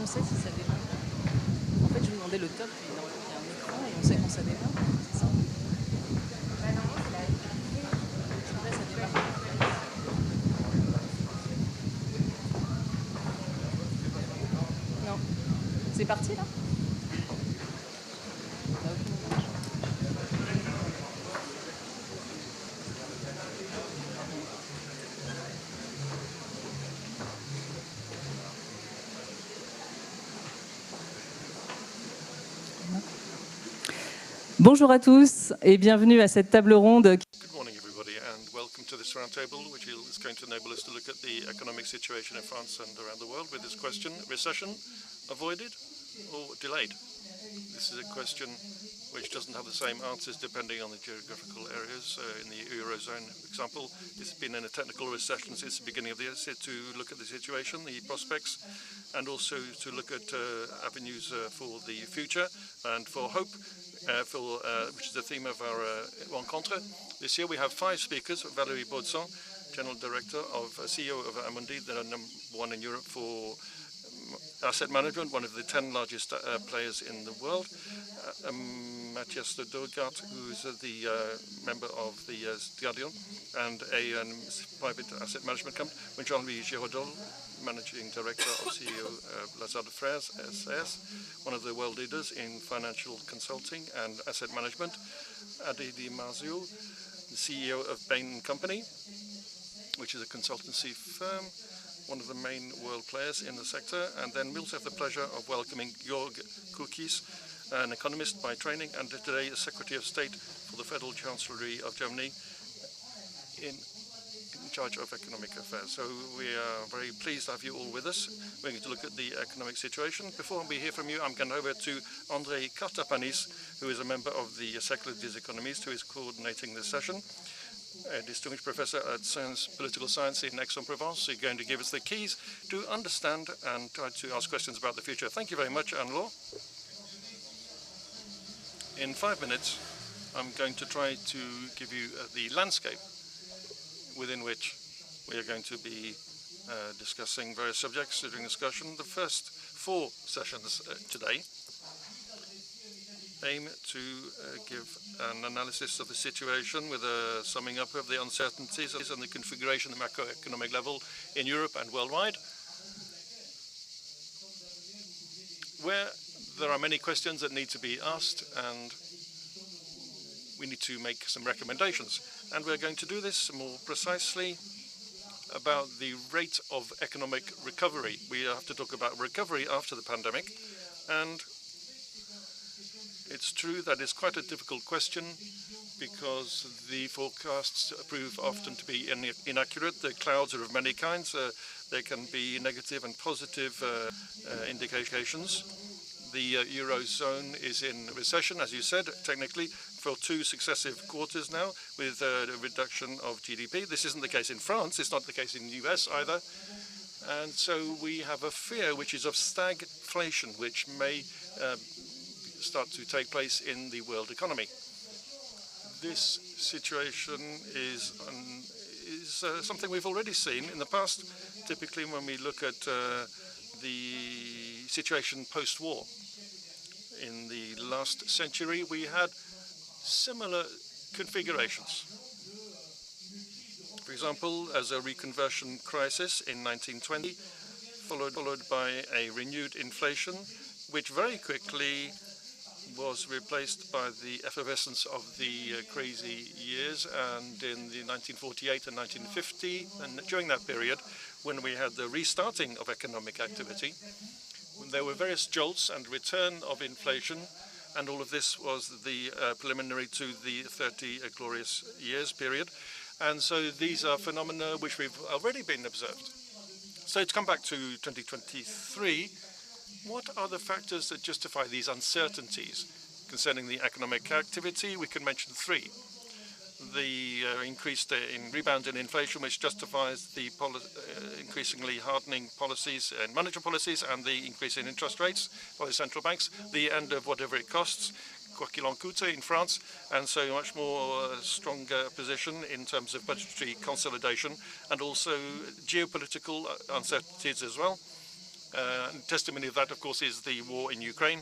sait si ça démarre? En fait, je vous demandais le top, et normalement, il y a un écran et on sait quand ça démarre, c'est ça? Là, ça démarre. Non. C'est parti, là? Ah, ok. Bonjour à tous et bienvenue à cette table ronde. Good morning, everybody, and welcome to this roundtable, which is going to enable us to look at the economic situation in France and around the world with this question: recession avoided or delayed? This is a question which doesn't have the same answers depending on the geographical areas. In the Eurozone, for example, it's been in a technical recession since the beginning of the year. So to look at the situation, the prospects, and also to look at avenues for the future and for hope, which is the theme of our rencontre. This year we have 5 speakers: Valérie Baudson, General Director of CEO of Amundi, the #1 in Europe for asset management, one of the 10 largest players in the world. Mathias de Dogart, who is the member of the Guardian and a private asset management company. Jean-Louis Giraudoul, Managing Director of CEO of Lazard Frères SAS, one of the world leaders in financial consulting and asset management. Adi Di Marzio, the CEO of Bain & Company, which is a consultancy firm, one of the main world players in the sector. And then we also have the pleasure of welcoming Jörg Kukies, an economist by training and today a Secretary of State for the Federal Chancellery of Germany in charge of economic affairs. So we are very pleased to have you all with us. We're going to look at the economic situation. Before we hear from you, I'm going over to André Cartapanis, who is a member of the Cercle des Economistes, who is coordinating this session. A distinguished professor at Political Science in Aix-en-Provence. He's going to give us the keys to understand and try to ask questions about the future. Thank you very much, Anne-Laure. In 5 minutes, I'm going to try to give you the landscape within which we are going to be discussing various subjects during discussion. The first 4 sessions today aim to give an analysis of the situation with a summing up of the uncertainties and the configuration at the macroeconomic level in Europe and worldwide, where there are many questions that need to be asked and we need to make some recommendations. And we're going to do this more precisely about the rate of economic recovery. We have to talk about recovery after the pandemic, and it's true that it's quite a difficult question because the forecasts prove often to be inaccurate. The clouds are of many kinds. There can be negative and positive indications. The Eurozone is in recession, as you said, technically, for 2 successive quarters now, with a reduction of GDP. This isn't the case in France. It's not the case in the US either. And so we have a fear which is of stagflation, which may start to take place in the world economy. This situation is something we've already seen in the past. Typically, when we look at the situation post-war, in the last century, we had similar configurations. For example, as a reconversion crisis in 1920, followed by a renewed inflation, which very quickly was replaced by the effervescence of the crazy years, and in the 1948 and 1950, and during that period, when we had the restarting of economic activity, there were various jolts and return of inflation, and all of this was the preliminary to the 30 glorious years period. And so these are phenomena which we've already been observed. So to come back to 2023, what are the factors that justify these uncertainties concerning the economic activity? We can mention 3. The increased rebound in inflation, which justifies the increasingly hardening policies and monetary policies and the increase in interest rates by the central banks, the end of whatever it costs, quoi qu'il en coûte in France, and so much more stronger position in terms of budgetary consolidation, and also geopolitical uncertainties as well. Testimony of that, of course, is the war in Ukraine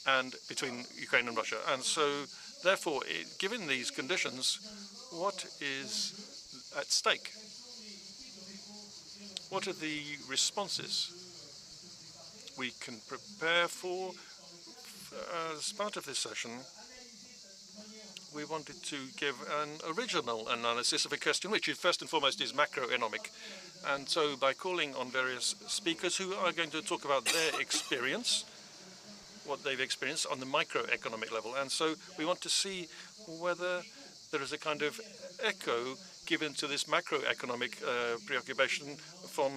and between Ukraine and Russia. And so, therefore, given these conditions, what is at stake? What are the responses we can prepare for? As part of this session, we wanted to give an original analysis of a question which first and foremost is macroeconomic. And so by calling on various speakers who are going to talk about their experience, what they've experienced on the microeconomic level. And so we want to see whether there is a kind of echo given to this macroeconomic preoccupation from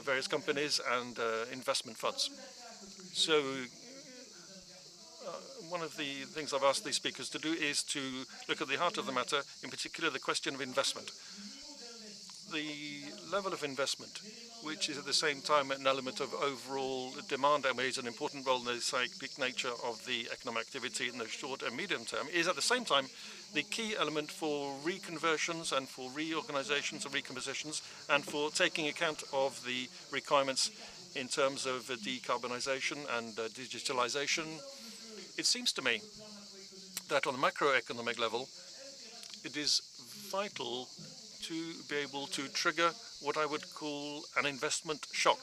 various companies and investment funds. So one of the things I've asked these speakers to do is to look at the heart of the matter, in particular the question of investment. The level of investment, which is at the same time an element of overall demand and plays an important role in the cyclic nature of the economic activity in the short and medium term, is at the same time the key element for reconversions and for reorganizations and recompositions and for taking account of the requirements in terms of decarbonization and digitalization. It seems to me that on the macroeconomic level, it is vital to be able to trigger what I would call an investment shock.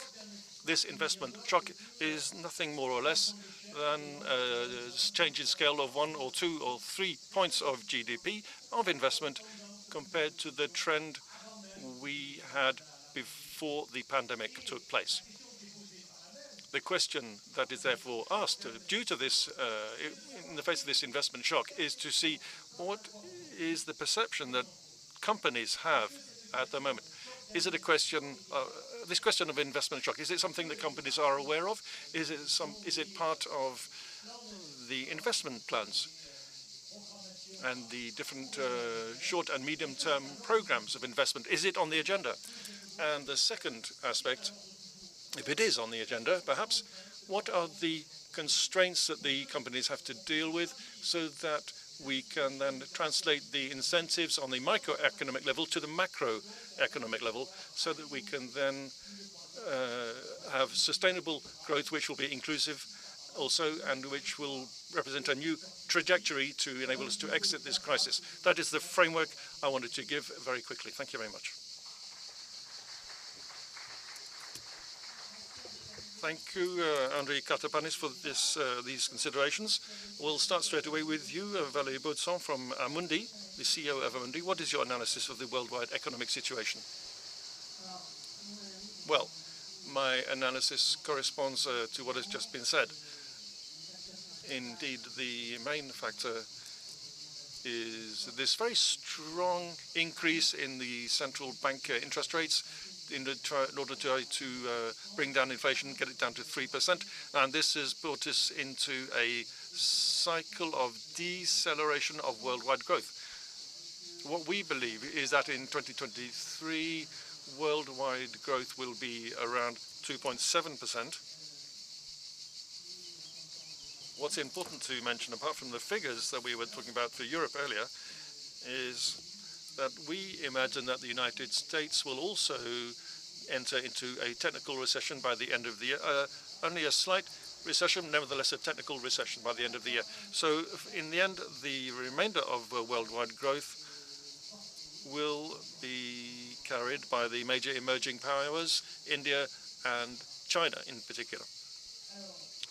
This investment shock is nothing more or less than a change in scale of 1 or 2 or 3 points of GDP of investment compared to the trend we had before the pandemic took place. The question that is therefore asked due to this, in the face of this investment shock, is to see what is the perception that companies have at the moment. Is it a question, this question of investment shock, is it something that companies are aware of? Is it part of the investment plans and the different short and medium term programs of investment? Is it on the agenda? And the second aspect, if it is on the agenda, perhaps, what are the constraints that the companies have to deal with so that we can then translate the incentives on the microeconomic level to the macroeconomic level so that we can then have sustainable growth which will be inclusive also and which will represent a new trajectory to enable us to exit this crisis. That is the framework I wanted to give very quickly. Thank you very much. Thank you, André Catapanis, for these considerations. We'll start straight away with you, Valérie Baudson from Amundi, the CEO of Amundi. What is your analysis of the worldwide economic situation? Well, my analysis corresponds to what has just been said. Indeed, the main factor is this very strong increase in the central bank interest rates in order to bring down inflation, get it down to 3%. And this has brought us into a cycle of deceleration of worldwide growth. What we believe is that in 2023, worldwide growth will be around 2.7%. What's important to mention, apart from the figures that we were talking about for Europe earlier, is that we imagine that the United States will also enter into a technical recession by the end of the year. Only a slight recession, nevertheless a technical recession by the end of the year. So in the end, the remainder of worldwide growth will be carried by the major emerging powers, India and China in particular.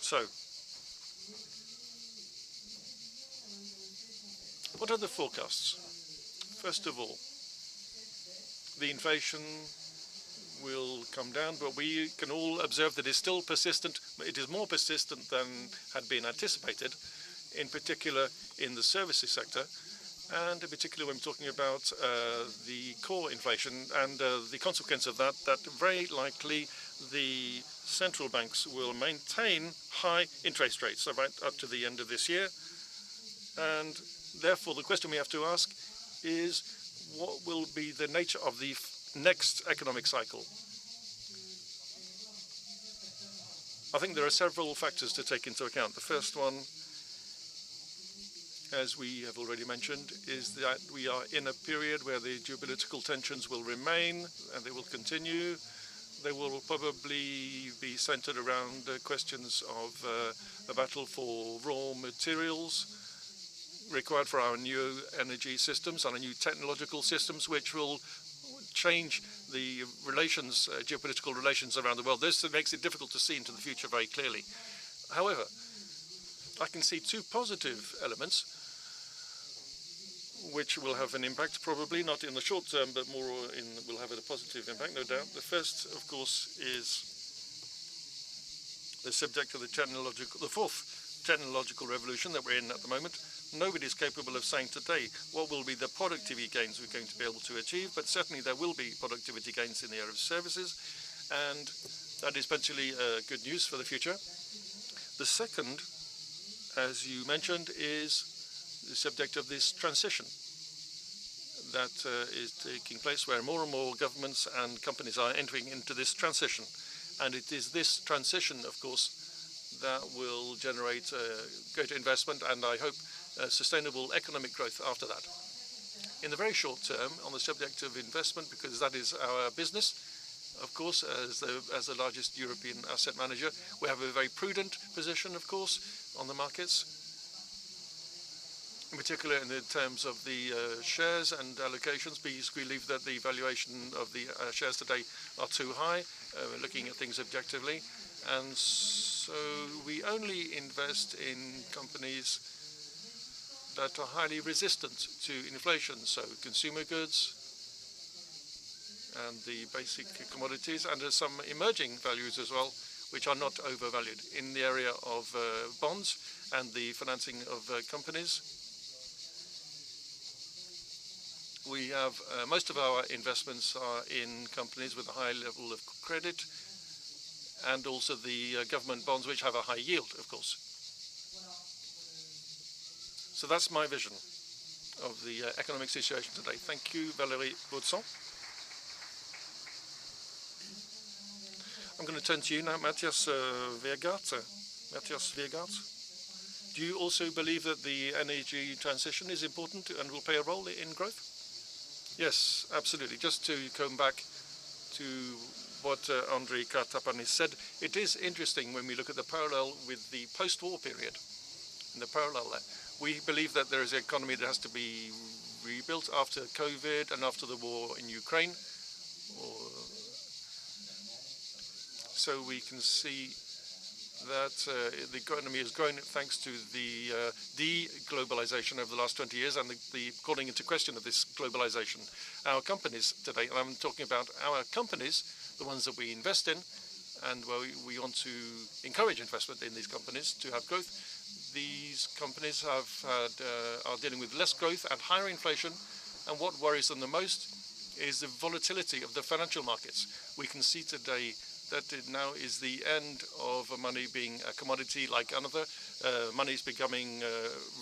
So, what are the forecasts? First of all, the inflation will come down, but we can all observe that it's still persistent. It is more persistent than had been anticipated, in particular in the services sector, and in particular when we're talking about the core inflation and the consequence of that, that very likely the central banks will maintain high interest rates right up to the end of this year. And therefore, the question we have to ask is what will be the nature of the next economic cycle? I think there are several factors to take into account. The first one, as we have already mentioned, is that we are in a period where the geopolitical tensions will remain and they will continue. they will probably be centered around questions of a battle for raw materials required for our new energy systems and our new technological systems, which will change the relations, geopolitical relations around the world. This makes it difficult to see into the future very clearly. However, I can see two positive elements which will have an impact, probably not in the short term, but more will have a positive impact, no doubt. The first, of course, is the subject of the fourth technological revolution that we're in at the moment. Nobody's capable of saying today what will be the productivity gains we're going to be able to achieve, but certainly there will be productivity gains in the area of services, and that is potentially good news for the future. The second, as you mentioned, is the subject of this transition that is taking place, where more and more governments and companies are entering into this transition. And it is this transition, of course, that will generate greater investment and, I hope, sustainable economic growth after that. In the very short term, on the subject of investment, because that is our business, of course, as the largest European asset manager, we have a very prudent position, of course, on the markets, in particular in the terms of the shares and allocations, because we believe that the valuation of the shares today are too high, looking at things objectively. And so we only invest in companies that are highly resistant to inflation, so consumer goods and the basic commodities, and there's some emerging values as well, which are not overvalued in the area of bonds and the financing of companies. We have most of our investments are in companies with a high level of credit, and also the government bonds, which have a high yield, of course. So that's my vision of the economic situation today. Thank you, Valérie Baudson. I'm going to turn to you now, Matthias Weergaard. Matthias Weergaard, do you also believe that the energy transition is important and will play a role in growth? Yes, absolutely. Just to come back to what André Kartapanis said, it is interesting when we look at the parallel with the post-war period. In the parallel there, we believe that there is an economy that has to be rebuilt after COVID and after the war in Ukraine. So we can see that the economy has grown thanks to the de-globalization over the last 20 years and the calling into question of this globalization. Our companies today, and I'm talking about our companies, the ones that we invest in, and where we want to encourage investment in these companies to have growth. These companies are dealing with less growth and higher inflation, and what worries them the most is the volatility of the financial markets. We can see today that it now is the end of money being a commodity like another. Money is becoming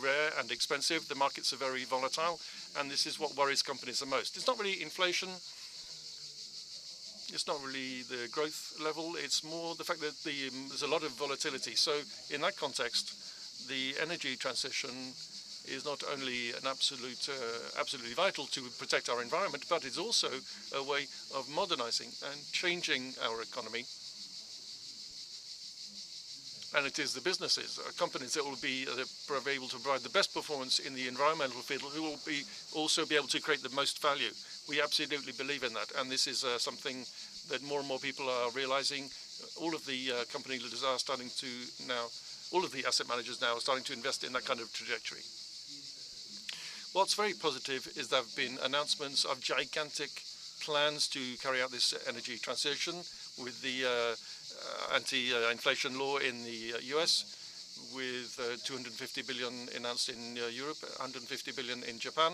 rare and expensive. The markets are very volatile, and this is what worries companies the most. It's not really inflation. It's not really the growth level. It's more the fact that there's a lot of volatility. So in that context, the energy transition is not only an absolutely vital to protect our environment, but it's also a way of modernizing and changing our economy. And it is the businesses, companies that will be able to provide the best performance in the environmental field, who will also be able to create the most value. We absolutely believe in that, and this is something that more and more people are realizing. All of the company leaders are starting to now, all of the asset managers now are starting to invest in that kind of trajectory. What's very positive is there have been announcements of gigantic plans to carry out this energy transition with the anti-inflation law in the US, with 250 billion announced in Europe, 150 billion in Japan.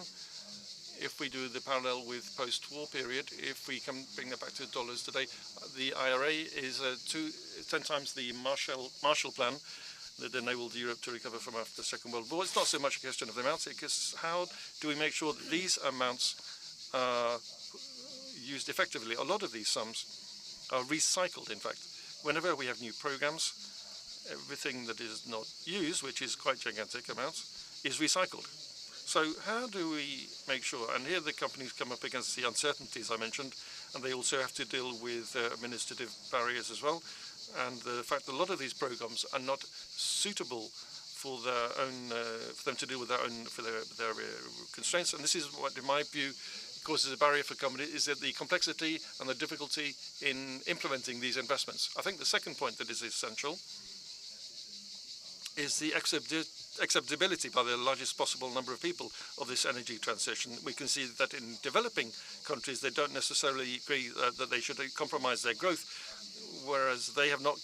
If we do the parallel with post-war period, if we can bring that back to dollars today, the IRA is 10 times the Marshall Plan that enabled Europe to recover from after the Second World War. It's not so much a question of the amounts, it's how do we make sure that these amounts are used effectively. A lot of these sums are recycled, in fact. Whenever we have new programs, everything that is not used, which is quite gigantic amounts, is recycled. So how do we make sure, and here the companies come up against the uncertainties I mentioned, and they also have to deal with administrative barriers as well. And the fact that a lot of these programs are not suitable for their own, for them to deal with their own, for their constraints. And this is what, in my view, causes a barrier for companies, is that the complexity and the difficulty in implementing these investments. I think the second point that is essential is the acceptability by the largest possible number of people of this energy transition. We can see that in developing countries, they don't necessarily agree that they should compromise their growth, whereas they have not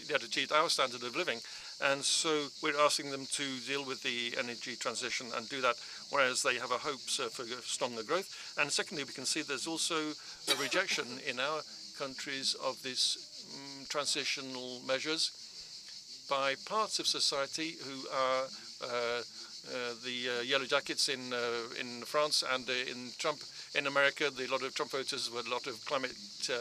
yet achieved our standard of living. And so we're asking them to deal with the energy transition and do that, whereas they have a hopes for stronger growth. And secondly, we can see there's also a rejection in our countries of these transitional measures by parts of society who are the yellow jackets in France, and in Trump in America. A lot of Trump voters were a lot of climate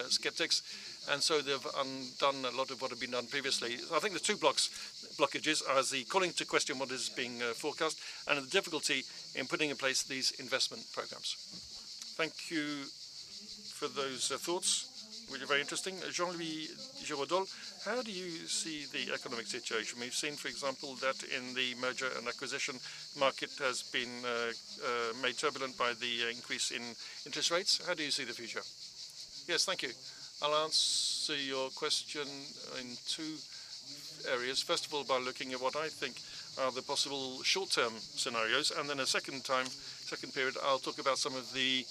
skeptics, and so they've undone a lot of what had been done previously. I think the two blockages are the calling to question what is being forecast and the difficulty in putting in place these investment programs. Thank you for those thoughts, which are very interesting. Jean-Louis Giraudot, how do you see the economic situation? We've seen, for example, that in the merger and acquisition market has been made turbulent by the increase in interest rates. How do you see the future? Yes, thank you. I'll answer your question in two areas. First of all, by looking at what I think are the possible short-term scenarios, and then a second period, I'll talk about some of the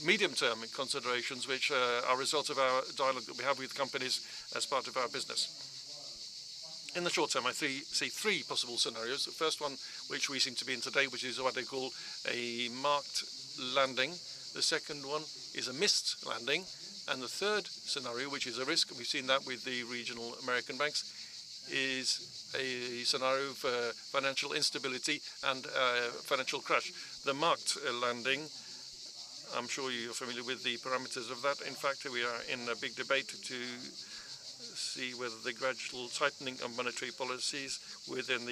medium-term considerations, which are a result of our dialogue that we have with companies as part of our business. In the short term, I see three possible scenarios. The first one, which we seem to be in today, which is what they call a marked landing. The second one is a missed landing. And the third scenario, which is a risk, we've seen that with the regional American banks, is a scenario for financial instability and financial crash. The marked landing, I'm sure you're familiar with the parameters of that. In fact, we are in a big debate to see whether the gradual tightening of monetary policies within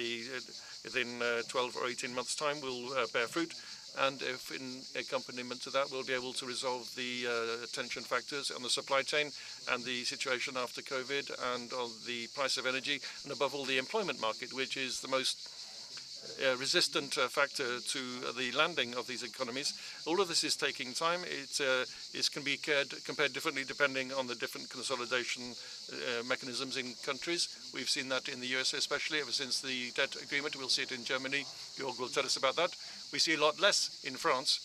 12 or 18 months' time will bear fruit. And if in accompaniment to that, we'll be able to resolve the tension factors on the supply chain and the situation after COVID and on the price of energy, and above all, the employment market, which is the most resistant factor to the landing of these economies. All of this is taking time. It can be compared differently depending on the different consolidation mechanisms in countries. We've seen that in the US especially ever since the debt agreement. We'll see it in Germany. Georg will tell us about that. We see a lot less in France.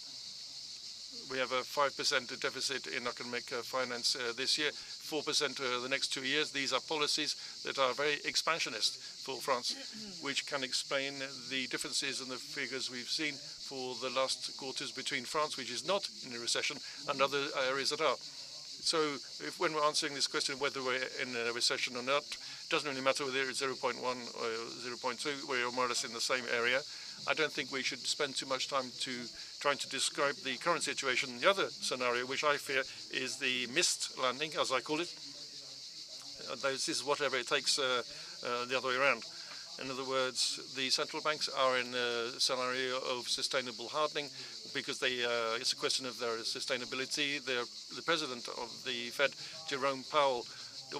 We have a 5% deficit in economic finance this year, 4% the next 2 years. These are policies that are very expansionist for France, which can explain the differences in the figures we've seen for the last quarters between France, which is not in a recession, and other areas that are. So when we're answering this question, whether we're in a recession or not, it doesn't really matter whether it's 0.1 or 0.2, we're more or less in the same area. I don't think we should spend too much time trying to describe the current situation. The other scenario, which I fear, is the missed landing, as I call it. This is whatever it takes the other way around. In other words, the central banks are in a scenario of sustainable hardening because it's a question of their sustainability. The president of the Fed, Jerome Powell,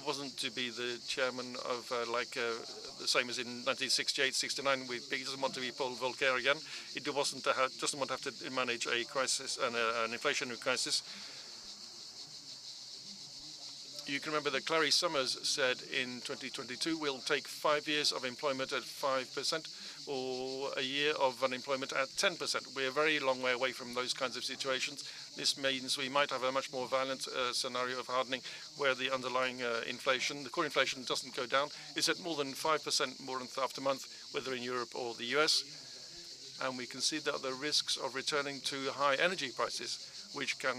wasn't to be the chairman of the same as in 1968-69. He doesn't want to be Paul Volcker again. He doesn't want to have to manage a crisis and an inflationary crisis. You can remember that Clary Summers said in 2022 we'll take 5 years of employment at 5% or a year of unemployment at 10%. We're a very long way away from those kinds of situations. This means we might have a much more violent scenario of hardening where the underlying inflation, the core inflation, doesn't go down. It's at more than 5% month after month, whether in Europe or the US. And we can see that the risks of returning to high energy prices, which can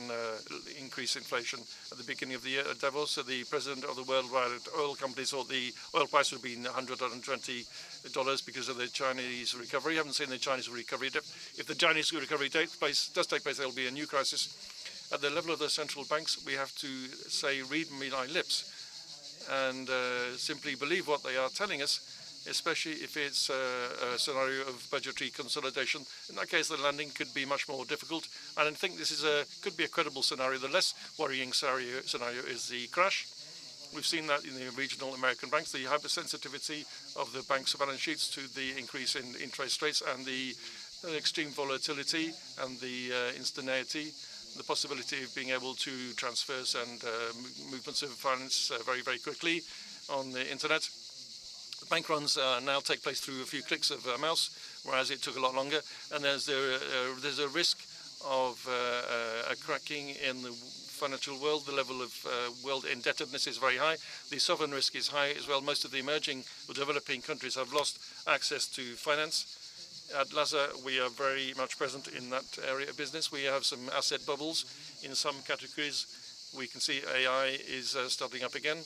increase inflation. At the beginning of the year at Davos, the president of the worldwide oil companies thought the oil price would be $100, $120 because of the Chinese recovery. We haven't seen the Chinese recovery. If the Chinese recovery does take place, there will be a new crisis. At the level of the central banks, we have to say, read me my lips, and simply believe what they are telling us, especially if it's a scenario of budgetary consolidation. In that case, the landing could be much more difficult. And I think this could be a credible scenario. The less worrying scenario is the crash. We've seen that in the regional American banks, the hypersensitivity of the banks' balance sheets to the increase in interest rates and the extreme volatility and the instantaneity, the possibility of being able to transfers and movements of finance very, very quickly on the internet. Bank runs now take place through a few clicks of a mouse, whereas it took a lot longer. And there's a risk of a cracking in the financial world. The level of world indebtedness is very high. The sovereign risk is high as well. Most of the emerging or developing countries have lost access to finance. At LASA, we are very much present in that area of business. We have some asset bubbles in some categories. We can see AI is starting up again.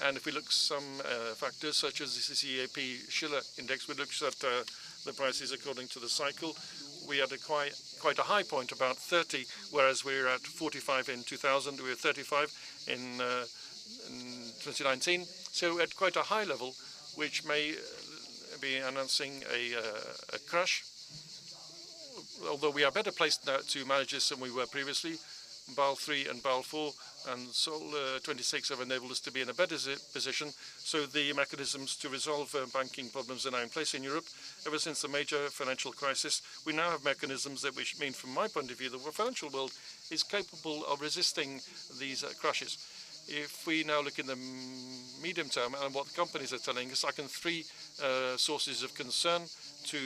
And if we look at some factors such as the CAP Schiller index, we look at the prices according to the cycle. We had quite a high point, about 30, whereas we're at 45 in 2000. We were 35 in 2019. So at quite a high level, which may be announcing a crash. Although we are better placed now to manage this than we were previously. Basel III and Basel IV and Sol 26 have enabled us to be in a better position. So the mechanisms to resolve banking problems are now in place in Europe. Ever since the major financial crisis, we now have mechanisms that which mean, from my point of view, the financial world is capable of resisting these crashes. If we now look in the medium term and what the companies are telling us, I can three sources of concern to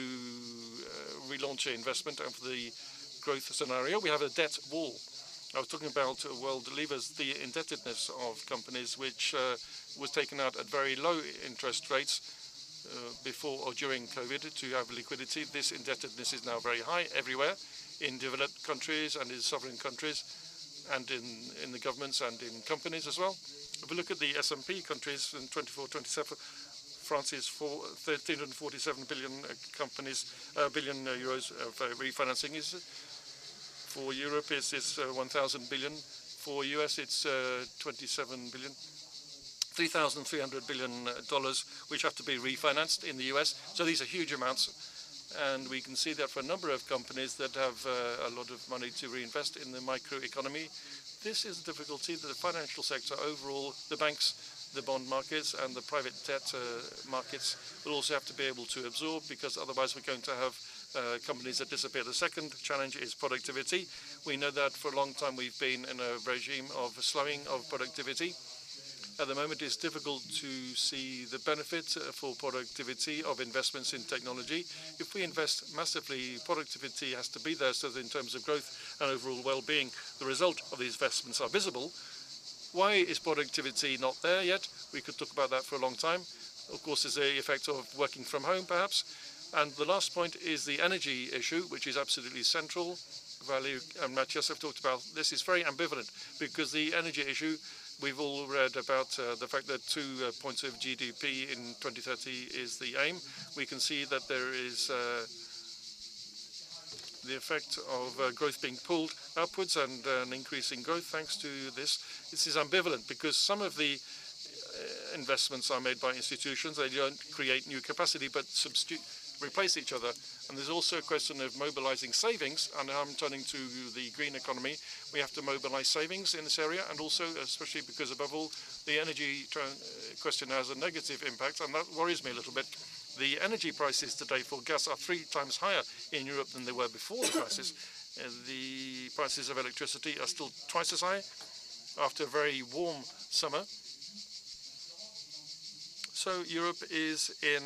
relaunch investment and for the growth scenario. We have a debt wall. I was talking about world levers, the indebtedness of companies, which was taken out at very low interest rates before or during COVID to have liquidity. This indebtedness is now very high everywhere, in developed countries and in sovereign countries, and in the governments and in companies as well. If we look at the S&P countries in 24-27, France is for 347 billion billion euros of refinancing. For Europe, it's 1,000 billion. For US, it's 27 billion. $3,300 billion, which have to be refinanced in the US. So these are huge amounts. And we can see that for a number of companies that have a lot of money to reinvest in the microeconomy. This is a difficulty that the financial sector overall, the banks, the bond markets and the private debt markets will also have to be able to absorb, because otherwise we're going to have companies that disappear. The second challenge is productivity. We know that for a long time we've been in a regime of slowing of productivity. At the moment, it's difficult to see the benefit for productivity of investments in technology. If we invest massively, productivity has to be there so that in terms of growth and overall well-being, the result of these investments are visible. Why is productivity not there yet? We could talk about that for a long time. Of course, there's the effect of working from home, perhaps. And the last point is the energy issue, which is absolutely central. Valérie and Matthias have talked about this. Is very ambivalent, because the energy issue, we've all read about the fact that 2 points of GDP in 2030 is the aim. We can see that there is the effect of growth being pulled upwards and an increase in growth thanks to this. This is ambivalent because some of the investments are made by institutions. They don't create new capacity but replace each other. And there's also a question of mobilizing savings, and I'm turning to the green economy. We have to mobilize savings in this area, and also, especially because above all, the energy question has a negative impact, and that worries me a little bit. The energy prices today for gas are 3 times higher in Europe than they were before the crisis. The prices of electricity are still twice as high after a very warm summer. So Europe is in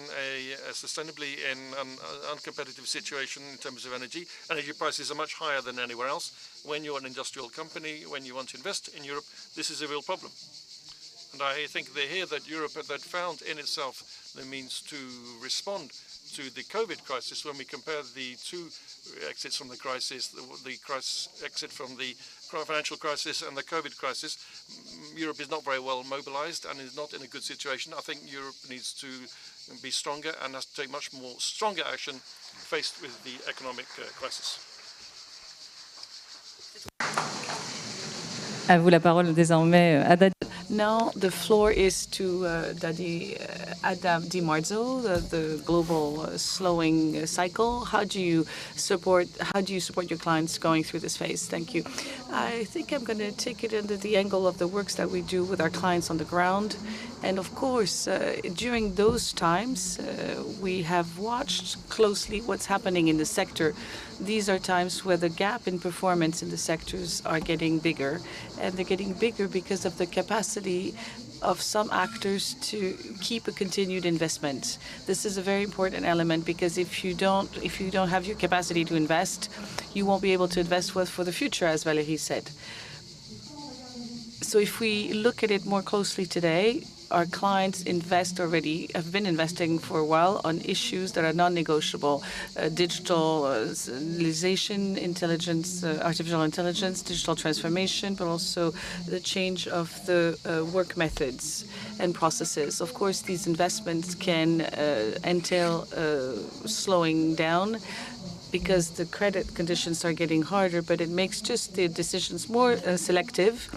sustainably in an uncompetitive situation in terms of energy. Energy prices are much higher than anywhere else. When you're an industrial company, when you want to invest in Europe, this is a real problem. And I think they hear that Europe had found in itself the means to respond to the COVID crisis. When we compare the 2 exits from the crisis, the exit from the financial crisis and the COVID crisis, Europe is not very well mobilized and is not in a good situation. I think Europe needs to be stronger and has to take much more stronger action faced with the economic crisis. À vous la parole désormais, Haddad. Now the floor is to Ada Di Marzo, the global slowing cycle. How do you support your clients going through this phase? Thank you. I think I'm going to take it under the angle of the works that we do with our clients on the ground. And of course, during those times, we have watched closely what's happening in the sector. These are times where the gap in performance in the sectors are getting bigger, and they're getting bigger because of the capacity of some actors to keep a continued investment. This is a very important element, because if you don't have your capacity to invest, you won't be able to invest for the future, as Valérie said. So if we look at it more closely today, our clients have been investing for a while on issues that are non-negotiable: digitalization, intelligence, artificial intelligence, digital transformation, but also the change of the work methods and processes. Of course, these investments can entail slowing down, because the credit conditions are getting harder, but it makes just the decisions more selective.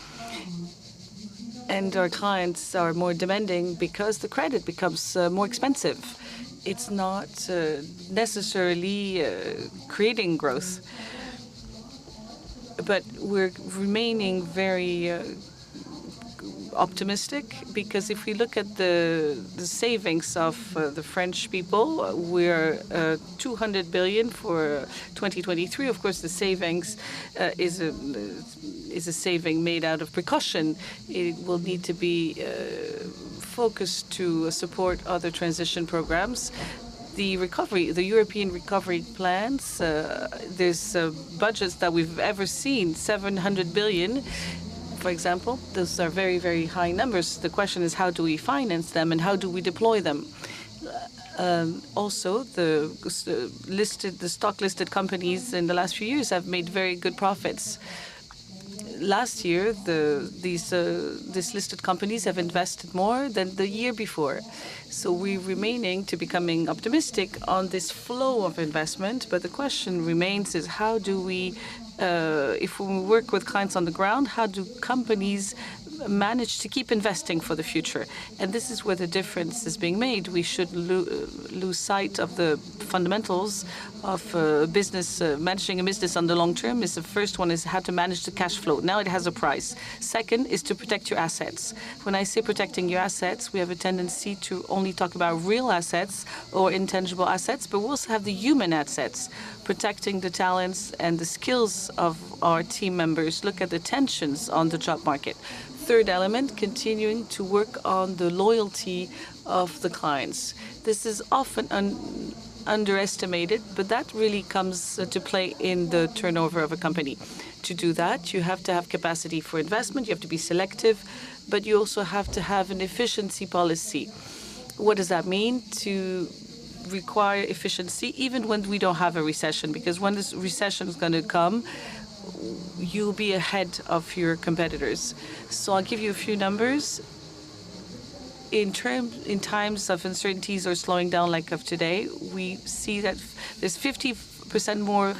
And our clients are more demanding because the credit becomes more expensive. It's not necessarily creating growth. But we're remaining very optimistic, because if we look at the savings of the French people, we're 200 billion for 2023. Of course, the savings is a saving made out of precaution. It will need to be focused to support other transition programs. The European recovery plans, there's budgets that we've ever seen, 700 billion. For example, those are very, very high numbers. The question is, how do we finance them and how do we deploy them? Also, the stock-listed companies in the last few years have made very good profits. Last year, these listed companies have invested more than the year before. So we're remaining to becoming optimistic on this flow of investment. But the question remains is, how do we, if we work with clients on the ground, how do companies manage to keep investing for the future? And this is where the difference is being made. We should lose sight of the fundamentals of business, managing a business on the long term. The first one is how to manage the cash flow. Now it has a price. Second is to protect your assets. When I say protecting your assets, we have a tendency to only talk about real assets or intangible assets, but we also have the human assets, protecting the talents and the skills of our team members. Look at the tensions on the job market. Third element, continuing to work on the loyalty of the clients. This is often underestimated, but that really comes to play in the turnover of a company. To do that, you have to have capacity for investment, you have to be selective, but you also have to have an efficiency policy. What does that mean? To require efficiency even when we don't have a recession, because when this recession is going to come, you'll be ahead of your competitors. So I'll give you a few numbers. In times of uncertainties or slowing down like of today, we see that there's 50% more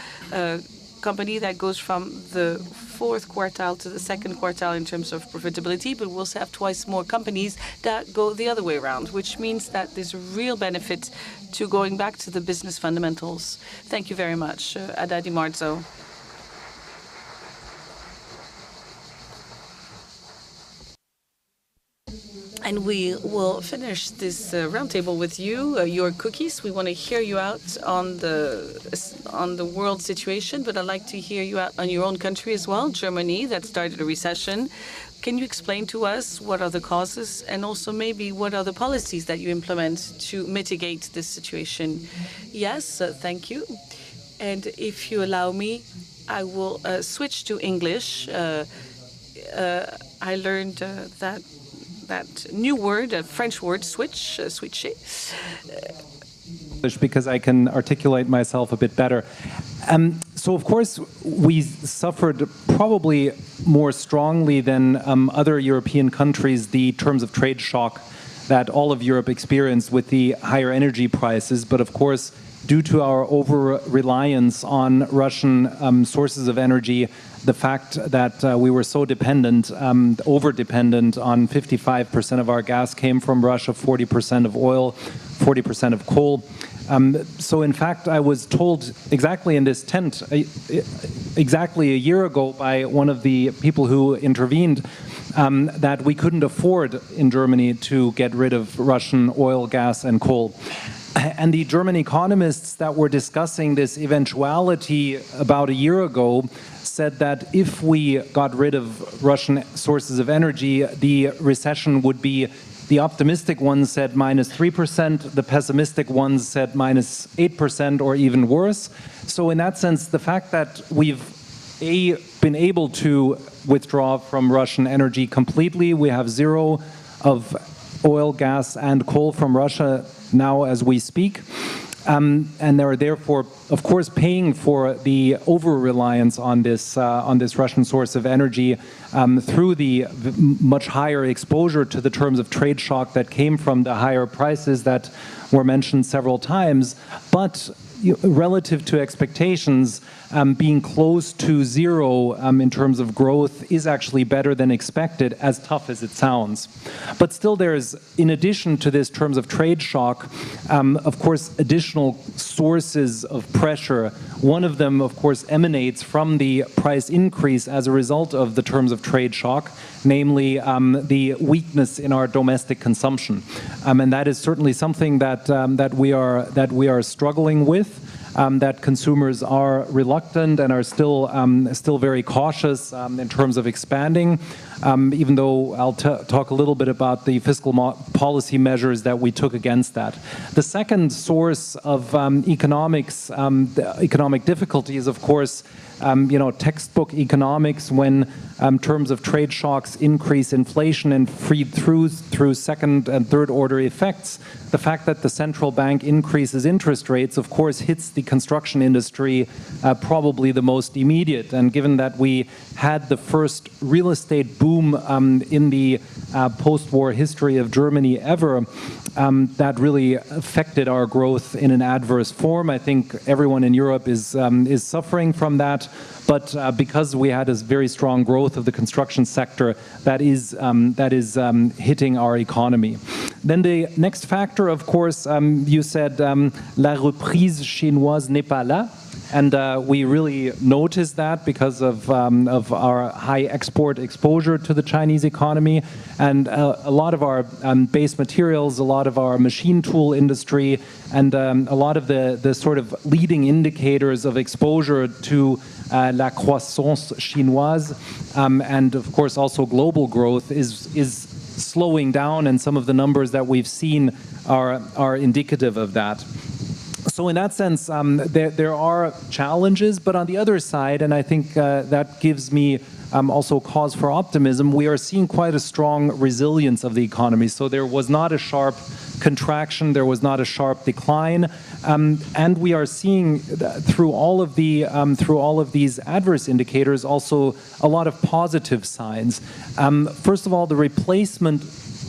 company that goes from the fourth quartile to the second quartile in terms of profitability, but we'll also have twice more companies that go the other way around, which means that there's a real benefit to going back to the business fundamentals. Thank you very much. Ada Di Marzo. And we will finish this roundtable with you, your cookies. We want to hear you out on the world situation, but I'd like to hear you out on your own country as well, Germany, that started a recession. Can you explain to us what are the causes, and also maybe what are the policies that you implement to mitigate this situation? Yes, thank you. And if you allow me, I will switch to English. I learned that new word, a French word, switcher. Because I can articulate myself a bit better. So, of course, we suffered probably more strongly than other European countries the terms of trade shock that all of Europe experienced with the higher energy prices. But of course, due to our over-reliance on Russian sources of energy, the fact that we were so dependent, over-dependent on 55% of our gas came from Russia, 40% of oil, 40% of coal. So in fact, I was told exactly in this tent, exactly a year ago by one of the people who intervened, that we couldn't afford in Germany to get rid of Russian oil, gas, and coal. And the German economists that were discussing this eventuality about a year ago said that if we got rid of Russian sources of energy, the recession would be, the optimistic ones said -3%, the pessimistic ones said -8% or even worse. So in that sense, the fact that we've been able to withdraw from Russian energy completely, we have zero of oil, gas, and coal from Russia now as we speak. And they're therefore, of course, paying for the over-reliance on this Russian source of energy through the much higher exposure to the terms of trade shock that came from the higher prices that were mentioned several times. But relative to expectations, being close to zero in terms of growth is actually better than expected, as tough as it sounds. But still there's, in addition to this terms of trade shock, of course, additional sources of pressure. One of them, of course, emanates from the price increase as a result of the terms of trade shock, namely the weakness in our domestic consumption. And that is certainly something that we are struggling with. That consumers are reluctant and are still very cautious in terms of expanding, even though I'll talk a little bit about the fiscal policy measures that we took against that. The second source of economic difficulty is, of course, textbook economics when terms of trade shocks increase inflation and feed through second and third order effects. The fact that the central bank increases interest rates, of course, hits the construction industry probably the most immediate. And given that we had the first real estate boom in the post-war history of Germany ever, that really affected our growth in an adverse form. I think everyone in Europe is suffering from that. But because we had a very strong growth of the construction sector, that is hitting our economy. Then the next factor, of course, you said la reprise chinoise n'est pas là. And we really noticed that because of our high export exposure to the Chinese economy. And a lot of our base materials, a lot of our machine tool industry, and a lot of the sort of leading indicators of exposure to la croissance chinoise, and of course also global growth is slowing down, and some of the numbers that we've seen are indicative of that. So in that sense, there are challenges, but on the other side, and I think that gives me also cause for optimism, we are seeing quite a strong resilience of the economy. So there was not a sharp contraction, there was not a sharp decline, and we are seeing through all of these adverse indicators also a lot of positive signs. First of all, the replacement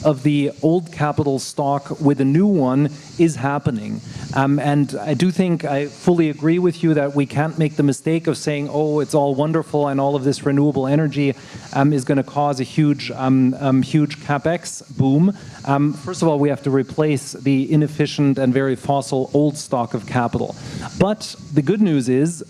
of the old capital stock with a new one is happening. And I do think I fully agree with you that we can't make the mistake of saying, oh, it's all wonderful and all of this renewable energy is going to cause a huge capex boom. First of all, we have to replace the inefficient and very fossil old stock of capital. But the good news is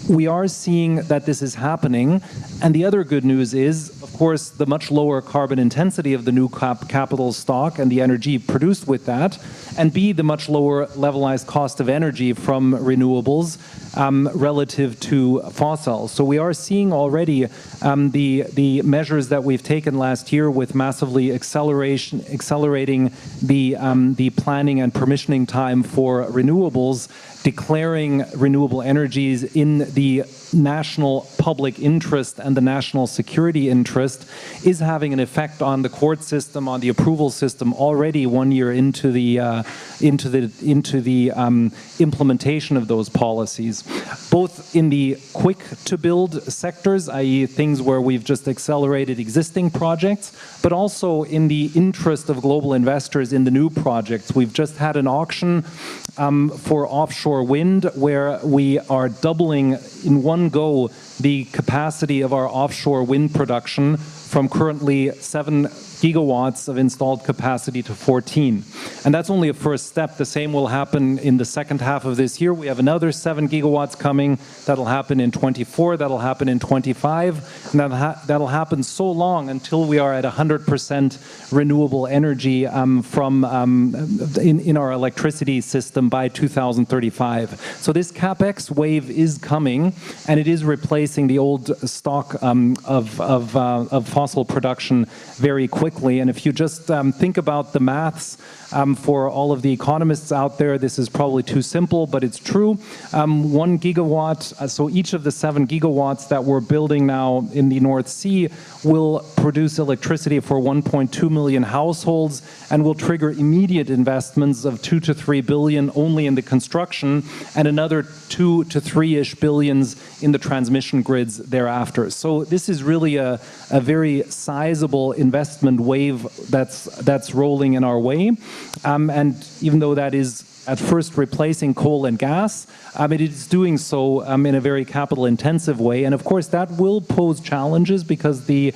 we are seeing that this is happening. And the other good news is, of course, the much lower carbon intensity of the new capital stock and the energy produced with that, and B, the much lower levelized cost of energy from renewables relative to fossils. So we are seeing already the measures that we've taken last year with massively accelerating the planning and permissioning time for renewables, declaring renewable energies in the national public interest and the national security interest is having an effect on the court system, on the approval system already 1 year into the implementation of those policies. Both in the quick-to-build sectors, i.e. things where we've just accelerated existing projects, but also in the interest of global investors in the new projects. We've just had an auction for offshore wind where we are doubling in one go the capacity of our offshore wind production from currently 7 gigawatts of installed capacity to 14. And that's only a first step. The same will happen in the second half of this year. We have another 7 gigawatts coming. That'll happen in 24, that'll happen in 25, and that'll happen so long until we are at 100% renewable energy in our electricity system by 2035. So this CapEx wave is coming, and it is replacing the old stock of fossil production very quickly. And if you just think about the maths for all of the economists out there, this is probably too simple, but it's true. 1 gigawatt, so each of the 7 gigawatts that we're building now in the North Sea will produce electricity for 1.2 million households and will trigger immediate investments of 2 to 3 billion only in the construction and another 2 to 3-ish billions in the transmission grids thereafter. So this is really a very sizable investment wave that's rolling in our way. And even though that is at first replacing coal and gas, it is doing so in a very capital-intensive way. And of course, that will pose challenges because the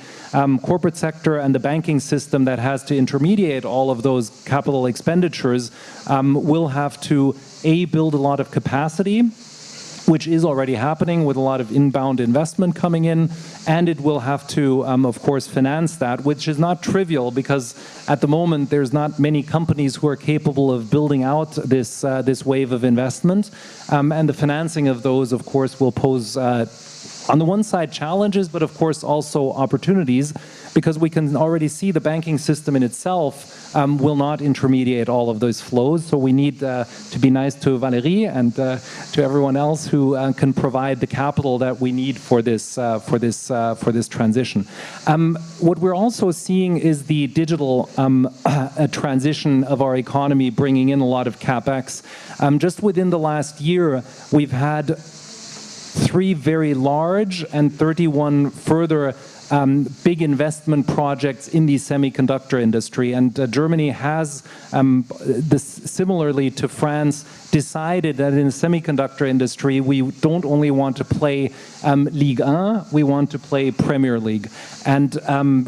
corporate sector and the banking system that has to intermediate all of those capital expenditures will have to, A, build a lot of capacity, which is already happening with a lot of inbound investment coming in, and it will have to, of course, finance that, which is not trivial because at the moment there's not many companies who are capable of building out this wave of investment, and the financing of those, of course, will pose on the one side challenges, but of course also opportunities, because we can already see the banking system in itself will not intermediate all of those flows. So we need to be nice to Valérie and to everyone else who can provide the capital that we need for this transition. What we're also seeing is the digital transition of our economy, bringing in a lot of capex. Just within the last year, we've had 3 very large and 31 further big investment projects in the semiconductor industry. And Germany has, similarly to France, decided that in the semiconductor industry, we don't only want to play Ligue 1, we want to play Premier League. And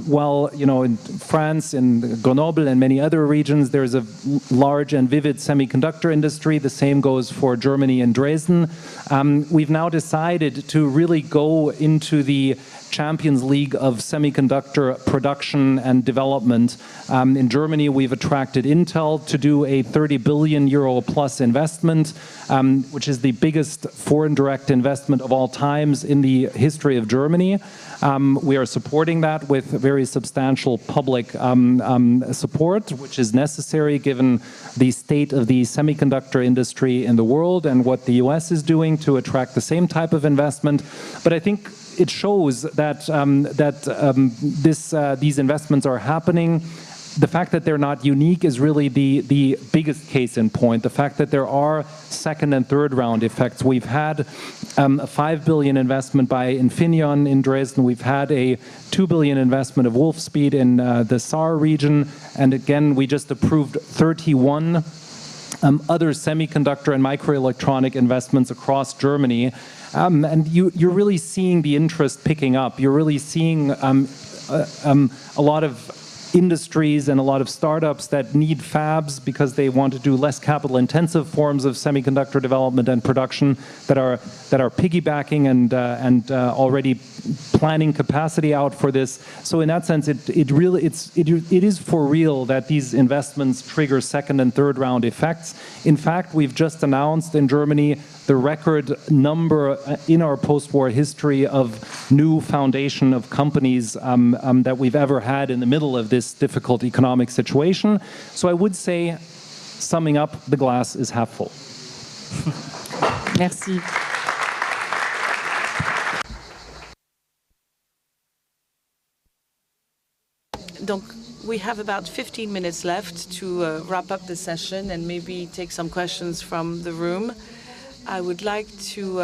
while, in France, in Grenoble and many other regions, there's a large and vivid semiconductor industry, the same goes for Germany and Dresden. We've now decided to really go into the Champions League of semiconductor production and development. In Germany, we've attracted Intel to do a 30 billion euro plus investment, which is the biggest foreign direct investment of all times in the history of Germany. We are supporting that with very substantial public support, which is necessary given the state of the semiconductor industry in the world and what the US is doing to attract the same type of investment. But I think it shows that these investments are happening. The fact that they're not unique is really the biggest case in point. The fact that there are second and third round effects. We've had a 5 billion investment by Infineon in Dresden. We've had a 2 billion investment of Wolfspeed in the Saar region. And again, we just approved 31 other semiconductor and microelectronic investments across Germany. And you're really seeing the interest picking up. You're really seeing a lot of industries and a lot of startups that need fabs because they want to do less capital-intensive forms of semiconductor development and production that are piggybacking and already planning capacity out for this. So in that sense, it is for real that these investments trigger second and third round effects. In fact, we've just announced in Germany the record number in our post-war history of new foundation of companies that we've ever had in the middle of this difficult economic situation. So I would say, summing up, the glass is half full. Merci. Donc, we have about 15 minutes left to wrap up the session and maybe take some questions from the room. I would like to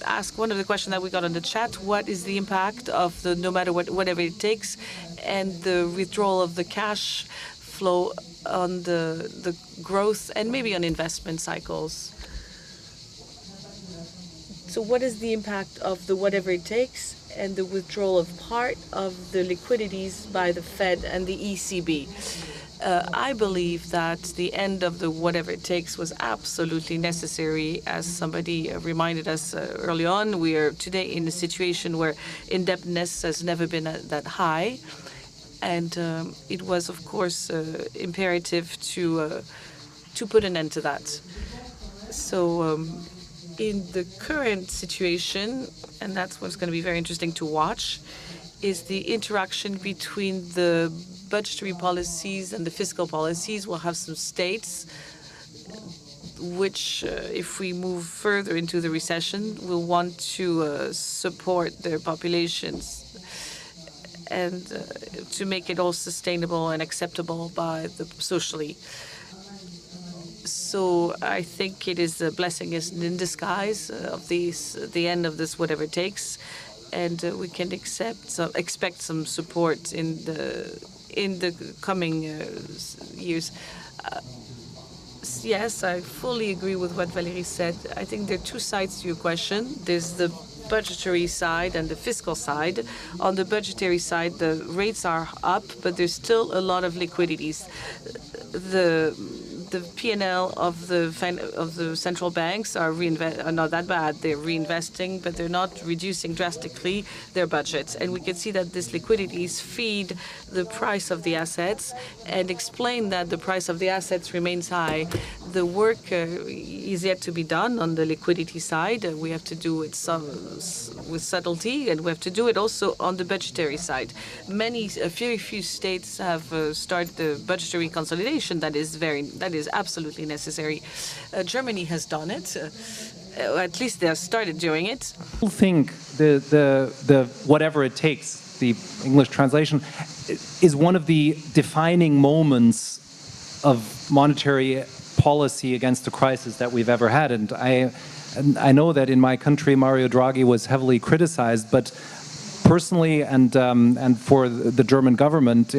ask one of the questions that we got on the chat. What is the impact of the no matter what, whatever it takes, and the withdrawal of the cash flow on the growth and maybe on investment cycles? So what is the impact of the whatever it takes and the withdrawal of part of the liquidities by the Fed and the ECB? I believe that the end of the whatever it takes was absolutely necessary. As somebody reminded us early on, we are today in a situation where indebtedness has never been that high. And it was, of course, imperative to put an end to that. So in the current situation, and that's what's going to be very interesting to watch, is the interaction between the budgetary policies and the fiscal policies. We'll have some states which, if we move further into the recession, will want to support their populations and to make it all sustainable and acceptable by the socially. So I think it is a blessing in disguise of the end of this whatever it takes, and we can expect some support in the coming years. Yes, I fully agree with what Valérie said. I think there are two sides to your question. There's the budgetary side and the fiscal side. On the budgetary side, the rates are up, but there's still a lot of liquidities. The P&L of the central banks are not that bad. They're reinvesting, but they're not reducing drastically their budgets. And we can see that these liquidities feed the price of the assets and explain that the price of the assets remains high. The work is yet to be done on the liquidity side. We have to do it with subtlety, and we have to do it also on the budgetary side. Very few states have started the budgetary consolidation that is absolutely necessary. Germany has done it. At least they have started doing it. I think the whatever it takes, the English translation, is one of the defining moments of monetary policy against the crisis that we've ever had. And I know that in my country, Mario Draghi was heavily criticized, but personally and for the German government,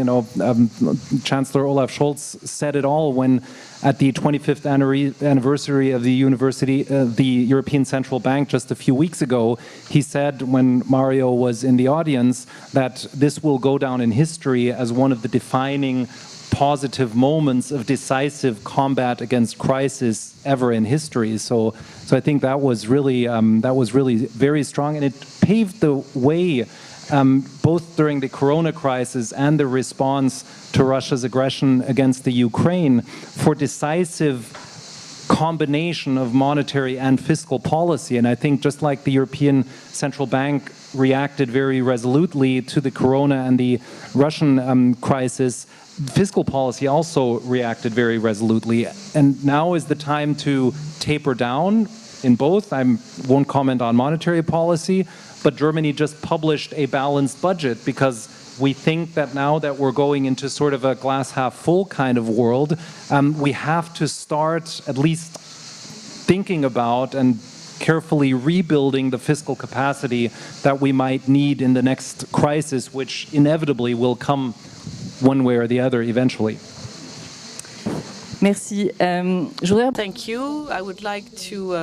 Chancellor Olaf Scholz said it all when at the 25th anniversary of the European Central Bank just a few weeks ago, he said when Mario was in the audience that this will go down in history as one of the defining positive moments of decisive combat against crisis ever in history. So I think that was really very strong, and it paved the way both during the Corona crisis and the response to Russia's aggression against the Ukraine for decisive combination of monetary and fiscal policy. And I think just like the European Central Bank reacted very resolutely to the Corona and the Russian crisis, fiscal policy also reacted very resolutely. And now is the time to taper down in both. I won't comment on monetary policy, but Germany just published a balanced budget because we think that now that we're going into sort of a glass half full kind of world, we have to start at least thinking about and carefully rebuilding the fiscal capacity that we might need in the next crisis, which inevitably will come one way or the other eventually. Merci. Thank you. I would like to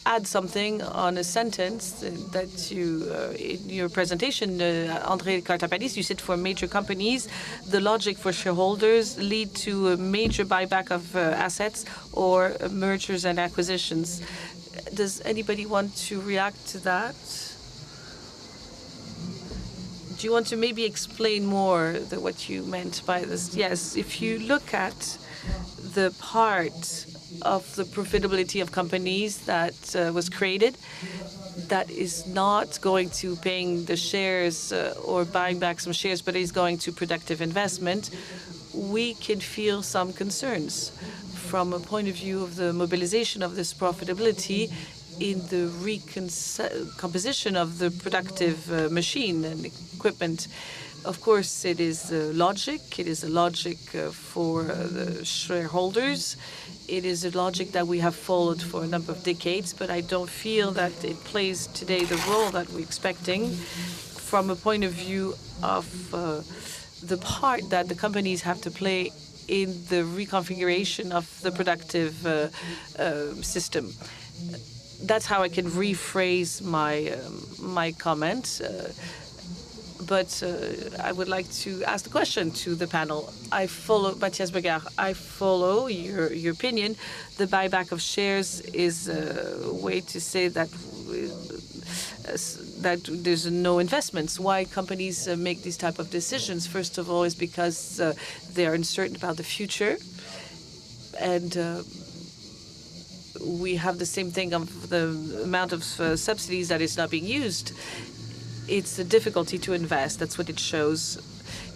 add something on a sentence that you, in your presentation, André Cartapanis, you said for major companies, the logic for shareholders lead to a major buyback of assets or mergers and acquisitions. Does anybody want to react to that? Do you want to maybe explain more what you meant by this? Yes, if you look at the part of the profitability of companies that was created, that is not going to paying the shares or buying back some shares, but is going to productive investment, we can feel some concerns from a point of view of the mobilization of this profitability in the recomposition of the productive machine and equipment. Of course, it is logic. It is a logic for the shareholders. It is a logic that we have followed for a number of decades, but I don't feel that it plays today the role that we're expecting from a point of view of the part that the companies have to play in the reconfiguration of the productive system. That's how I can rephrase my comment. But I would like to ask the question to the panel. I follow, Mathias Begard, I follow your opinion. The buyback of shares is a way to say that there's no investments. Why companies make these type of decisions, first of all, is because they're uncertain about the future. And we have the same thing of the amount of subsidies that is not being used. It's a difficulty to invest. That's what it shows.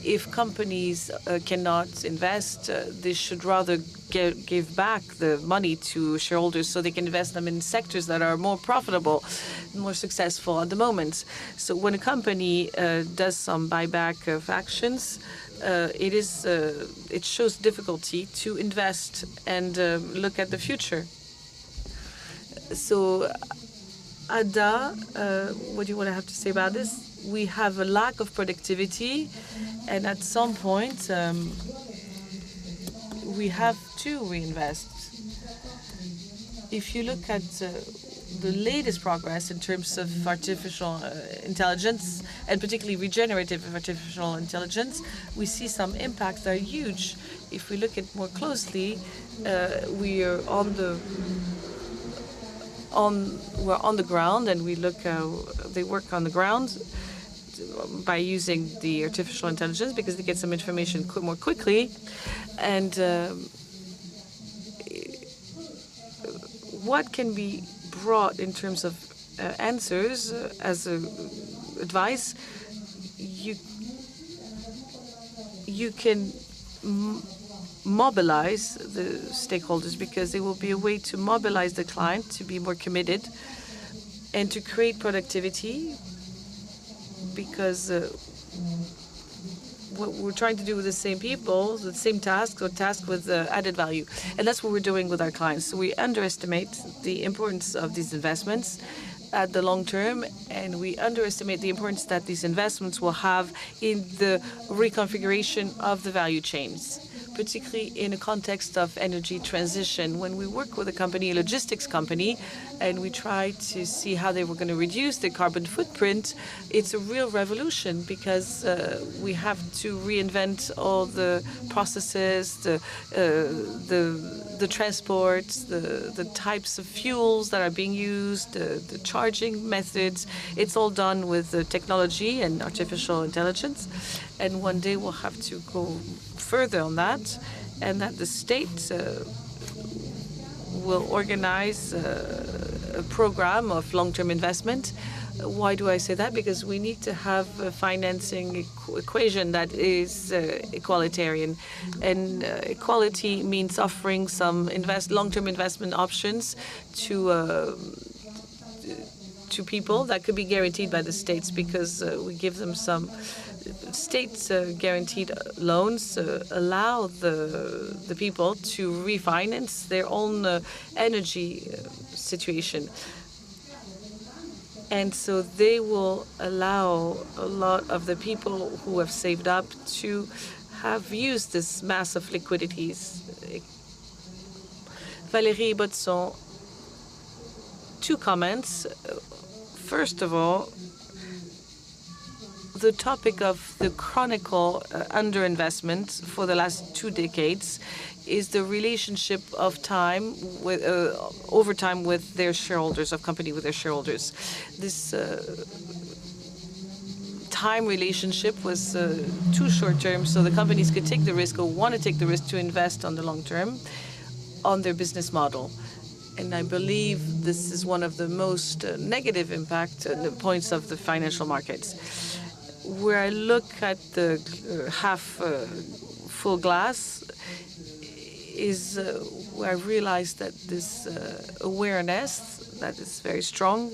If companies cannot invest, they should rather give back the money to shareholders so they can invest them in sectors that are more profitable, more successful at the moment. So when a company does some buyback of actions, it shows difficulty to invest and look at the future. So Ada, what do you want to have to say about this? We have a lack of productivity, and at some point, we have to reinvest. If you look at the latest progress in terms of artificial intelligence, and particularly regenerative artificial intelligence, we see some impacts that are huge. If we look at more closely, we are we're on the ground, and we look they work on the ground by using the artificial intelligence because they get some information more quickly. And what can be brought in terms of answers as advice, you can mobilize the stakeholders, because it will be a way to mobilize the client to be more committed and to create productivity, because what we're trying to do with the same people, the same tasks, or tasks with added value. And that's what we're doing with our clients. So we underestimate the importance of these investments at the long term, and we underestimate the importance that these investments will have in the reconfiguration of the value chains, particularly in a context of energy transition. When we work with a company, a logistics company, and we try to see how they were going to reduce their carbon footprint, it's a real revolution, because we have to reinvent all the processes, the transport, the types of fuels that are being used, the charging methods. It's all done with technology and artificial intelligence. And one day we'll have to go further on that, and that the state will organize a program of long-term investment. Why do I say that? Because we need to have a financing equation that is equalitarian. And equality means offering some long-term investment options to people that could be guaranteed by the states, because we give them some states guaranteed loans, allow the people to refinance their own energy situation. And so they will allow a lot of the people who have saved up to have used this mass of liquidities. Valérie Botson, 2 comments. First of all, the topic of the chronicle underinvestment for the last 2 decades is the relationship of time with over time with their shareholders, of company with their shareholders. This time relationship was too short term, so the companies could take the risk, or want to take the risk, to invest on the long term on their business model. And I believe this is one of the most negative impact points of the financial markets. Where I look at the half full glass is where I realize that this awareness that is very strong,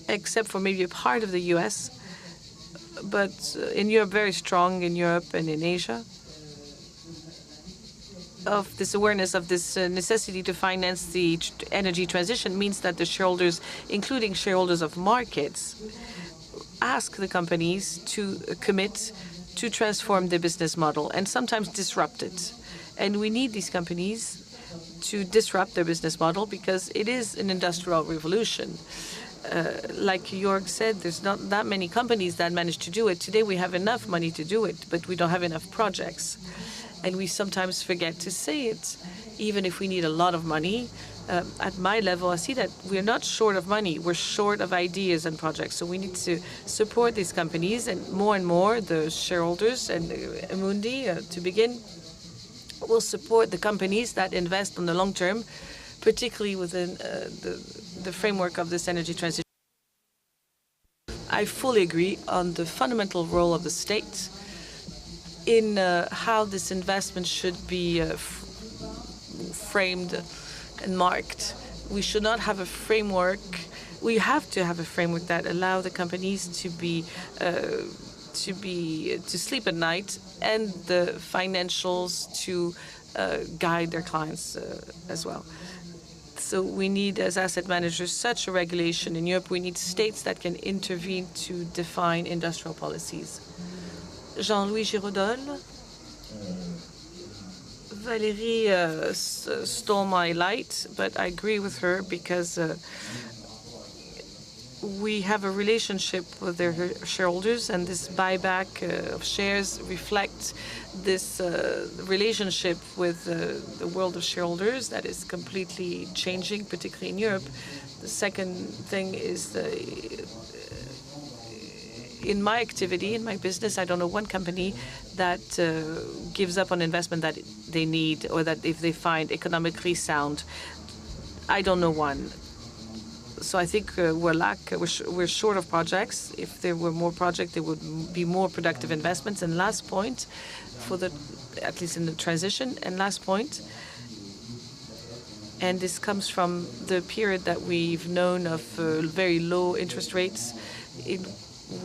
except for maybe a part of the US, but in Europe, very strong in Europe and in Asia, of this awareness of this necessity to finance the energy transition means that the shareholders, including shareholders of markets, ask the companies to commit to transform their business model and sometimes disrupt it. And we need these companies to disrupt their business model because it is an industrial revolution. Like Jörg said, there's not that many companies that manage to do it. Today we have enough money to do it, but we don't have enough projects. And we sometimes forget to say it. Even if we need a lot of money, at my level, I see that we're not short of money. We're short of ideas and projects. So we need to support these companies, and more the shareholders and Amundi, to begin, will support the companies that invest on the long term, particularly within the framework of this energy transition. I fully agree on the fundamental role of the state in how this investment should be framed and marked. We should not have a framework. We have to have a framework that allow the companies to sleep at night, and the financials to guide their clients as well. So we need, as asset managers, such a regulation in Europe. We need states that can intervene to define industrial policies. Jean-Louis Giraudol. Valérie stole my light, but I agree with her because we have a relationship with their shareholders, and this buyback of shares reflects this relationship with the world of shareholders that is completely changing, particularly in Europe. The second thing is in my activity, in my business, I don't know one company that gives up on investment that they need or that if they find economically sound. I don't know one. So I think we're short of projects. If there were more projects, there would be more productive investments. And last point, at least in the transition, and last point, and this comes from the period that we've known of very low interest rates,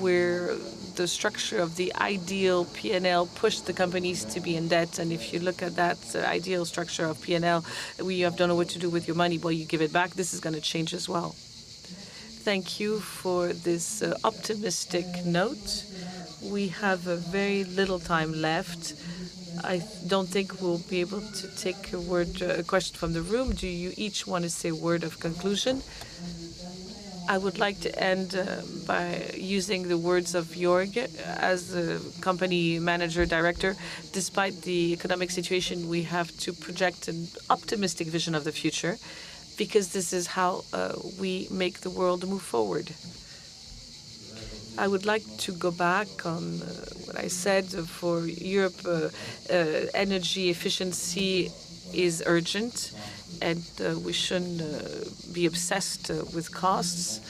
where the structure of the ideal P&L pushed the companies to be in debt. And if you look at that ideal structure of P&L, where you don't know what to do with your money, well, you give it back. This is going to change as well. Thank you for this optimistic note. We have very little time left. I don't think we'll be able to take a question from the room. Do you each want to say a word of conclusion? I would like to end by using the words of Jörg as the company manager director. Despite the economic situation, we have to project an optimistic vision of the future, because this is how we make the world move forward. I would like to go back on what I said. For Europe, energy efficiency is urgent, and we shouldn't be obsessed with costs,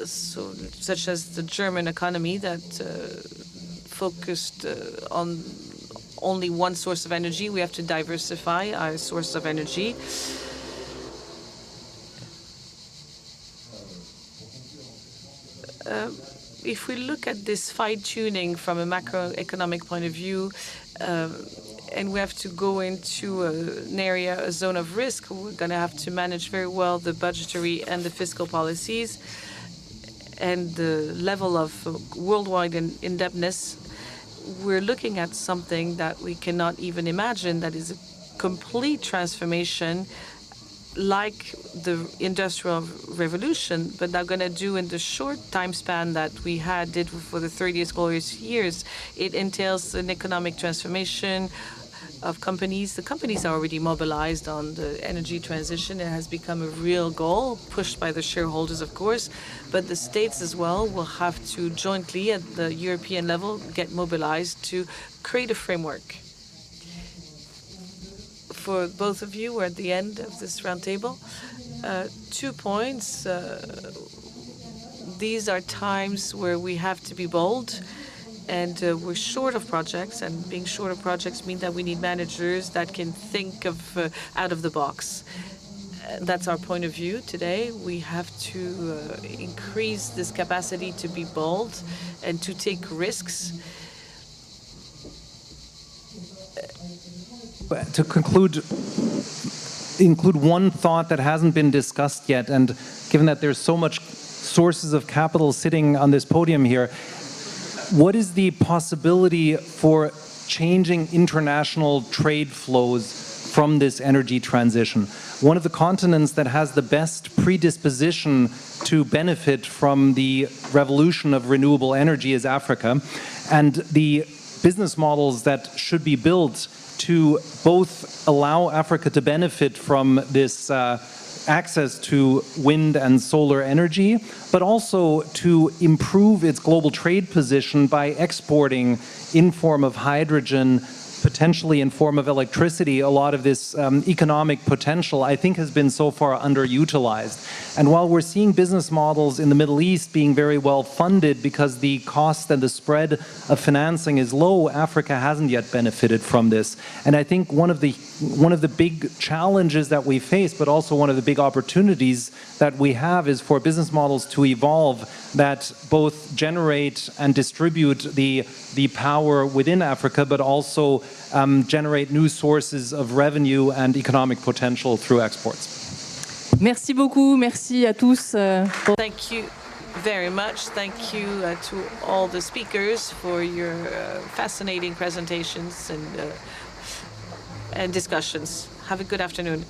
such as the German economy that focused on only one source of energy. We have to diversify our source of energy. If we look at this fine-tuning from a macroeconomic point of view, and we have to go into an area, a zone of risk, we're going to have to manage very well the budgetary and the fiscal policies, and the level of worldwide indebtedness. We're looking at something that we cannot even imagine, that is a complete transformation, like the Industrial Revolution, but they're going to do in the short time span that we did for the 30th glorious years. It entails an economic transformation of companies. The companies are already mobilized on the energy transition. It has become a real goal, pushed by the shareholders, of course, but the states as well will have to jointly, at the European level, get mobilized to create a framework. For both of you, we're at the end of this roundtable. 2 points. These are times where we have to be bold, and we're short of projects, and being short of projects means that we need managers that can think of out of the box. That's our point of view today. We have to increase this capacity to be bold and to take risks. To include one thought that hasn't been discussed yet, and given that there's so much sources of capital sitting on this podium here, what is the possibility for changing international trade flows from this energy transition? One of the continents that has the best predisposition to benefit from the revolution of renewable energy is Africa, and the business models that should be built to both allow Africa to benefit from this access to wind and solar energy, but also to improve its global trade position by exporting in form of hydrogen, potentially in form of electricity. A lot of this economic potential, I think, has been so far underutilized. And while we're seeing business models in the Middle East being very well funded because the cost and the spread of financing is low, Africa hasn't yet benefited from this. And I think one of the big challenges that we face, but also one of the big opportunities that we have, is for business models to evolve that both generate and distribute the power within Africa, but also generate new sources of revenue and economic potential through exports. Merci beaucoup, merci à tous. Thank you very much. Thank you to all the speakers for your fascinating presentations and discussions. Have a good afternoon.